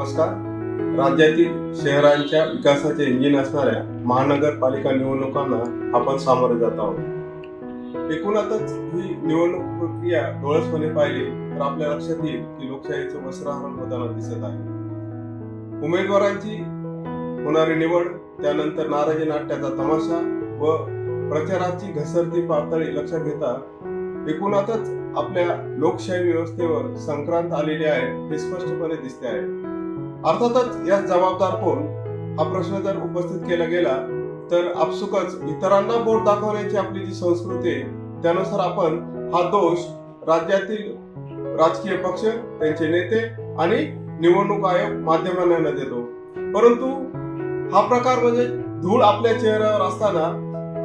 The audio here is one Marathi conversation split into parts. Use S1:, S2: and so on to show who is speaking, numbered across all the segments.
S1: नमस्कार. राज्यातील शहरांच्या विकासाचे इंजिन असणाऱ्या महानगरपालिका निवडणुकांना आपण सामोरे जात आहोत. एकूणातच ही निवडणूक प्रक्रिया डोळसपणे पाहिली तर आपल्या लक्षात येईल की लोकशाहीचं वस्त्रहरण होताना दिसत आहे. उमेदवारांची होणारी निवड, त्यानंतर नाराजी नाट्याचा तमाशा व प्रचाराची घसरती पातळी लक्षात घेता एकूणातच आपल्या लोकशाही व्यवस्थेवर संक्रांत आलेली आहे हे स्पष्टपणे दिसते आहे. अर्थातच यास जबाबदार कोण हा प्रश्न जर उपस्थित केला गेला तर आपसुकच इतरांना बोट दाखवण्याची आपली जी संस्कृती आहे त्यानुसार आपण हा दोष राज्यातील राजकीय पक्ष, त्यांचे नेते आणि निवडणूक आयोग माध्यमांना देतो. परंतु हा प्रकार म्हणजे धूळ आपल्या चेहऱ्यावर असताना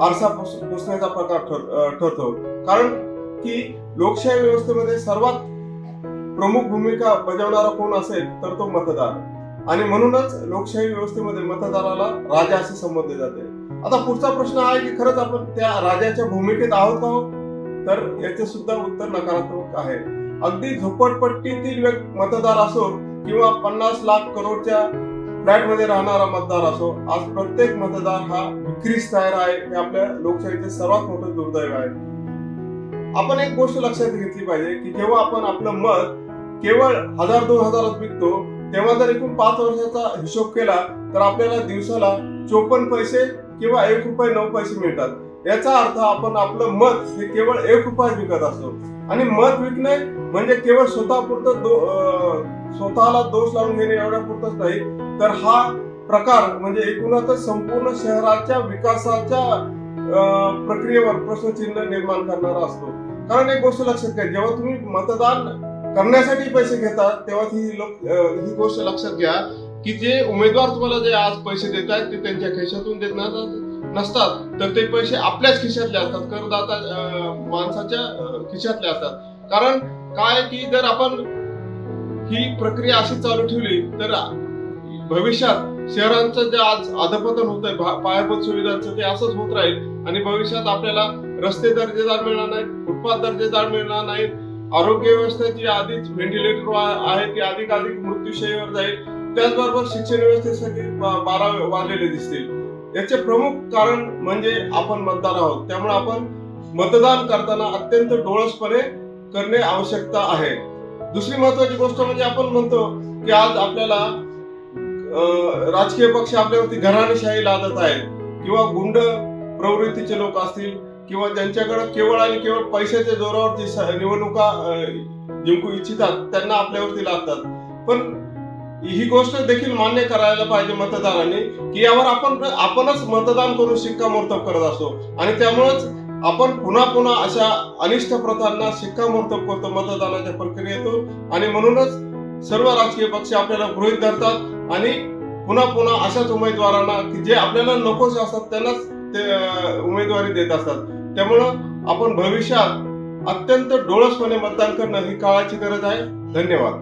S1: आरसा पुसण्याचा प्रकार ठरतो. कारण की लोकशाही व्यवस्थेमध्ये सर्वात प्रमुख भूमिका बजावणारा कोण असेल तर तो मतदार, आणि म्हणूनच लोकशाही व्यवस्थेमध्ये मतदाराला राजा असे संबोधले जाते. आता पुढचा प्रश्न आहे की खरंच आपण त्या राजाच्या भूमिकेत आहोत का? तर याचे सुद्धा उत्तर नकारात्मक आहे. अगदी झोपडपट्टीतील मतदार असो किंवा 50 लाख करोडच्या फ्लॅट मध्ये राहणारा मतदार असो, आज प्रत्येक मतदार हा विक्रीस तयार आहे. हे आपल्या लोकशाहीचे सर्वात मोठे दुर्दैव आहे. आपण एक गोष्ट लक्षात घेतली पाहिजे की जेव्हा आपण आपलं मत केवळ 1000-2000 विकतो तेव्हा जर एकूण 5 वर्षाचा हिशोब केला तर आपल्याला दिवसाला 54 पैसे किंवा 1 रुपये 9 पैसे मिळतात. याचा अर्थ आपण आपलं मत हे केवळ 1 रुपयात विकत असतो. आणि मत विकणे म्हणजे केवळ स्वतःला दोष लावून घेणे एवढ्या पुरतच नाही, तर हा प्रकार म्हणजे एकूणच संपूर्ण शहराच्या विकासाच्या प्रक्रियेवर प्रश्नचिन्ह निर्माण करणारा असतो. कारण एक गोष्ट लक्षात घ्या, जेव्हा तुम्ही मतदान करण्यासाठी पैसे घेता तेव्हा ही गोष्ट लक्षात घ्या की जे उमेदवार तुम्हाला जे आज पैसे देत आहेत ते त्यांच्या खिशातून देत नसतात, तर ते पैसे आपल्याच खिशातले असतात, करदाता माणसाच्या खिशातले असतात. कारण काय की जर आपण ही प्रक्रिया अशी चालू ठेवली तर भविष्यात शहरांचं जे आज अधपतन होत आहे पायाभूत सुविधांचं ते असंच होत राहील आणि भविष्यात आपल्याला रस्ते दर्जेदार मिळणार नाहीत, फुटपाथ दर्जेदार मिळणार नाहीत, आरोग्य व्यवस्थेची आधीच व्हेंटिलेटर आहे ती अधिक मृत्यूशयीवर जाईल. त्याचबरोबर शिक्षण व्यवस्थेसाठी बारा वाढलेले दिसतील. याचे प्रमुख कारण म्हणजे आपण मतदार आहोत. त्यामुळे आपण मतदान करताना अत्यंत डोळसपणे करणे आवश्यकता आहे. दुसरी महत्वाची गोष्ट म्हणजे आपण म्हणतो की आज आपल्याला राजकीय पक्ष आपल्यावरती घराणेशाही लादत आहेत किंवा गुंड प्रवृत्तीचे लोक असतील किंवा ज्यांच्याकडे केवळ आणि केवळ पैशाच्या जोरावरती निवडणुका जिंकू इच्छितात त्यांना आपल्यावरती लादतात. पण ही गोष्ट देखील मान्य करायला पाहिजे मतदारांनी की यावर आपणच मतदान करून शिक्कामोर्तब करत असतो आणि त्यामुळेच आपण पुन्हा अशा अनिष्ट प्रथांना शिक्कामोर्तब करतो मतदानाच्या प्रक्रियेतून. आणि म्हणूनच सर्व राजकीय पक्ष आपल्याला गृहीत धरतात आणि पुन्हा अशाच उमेदवारांना की जे आपल्याला नकोसे असतात त्यांनाच ते उमेदवारी देत असतात. त्यामुळं आपण भविष्यात अत्यंत डोळसपणे मतदान करणं ही काळाची गरज आहे. धन्यवाद.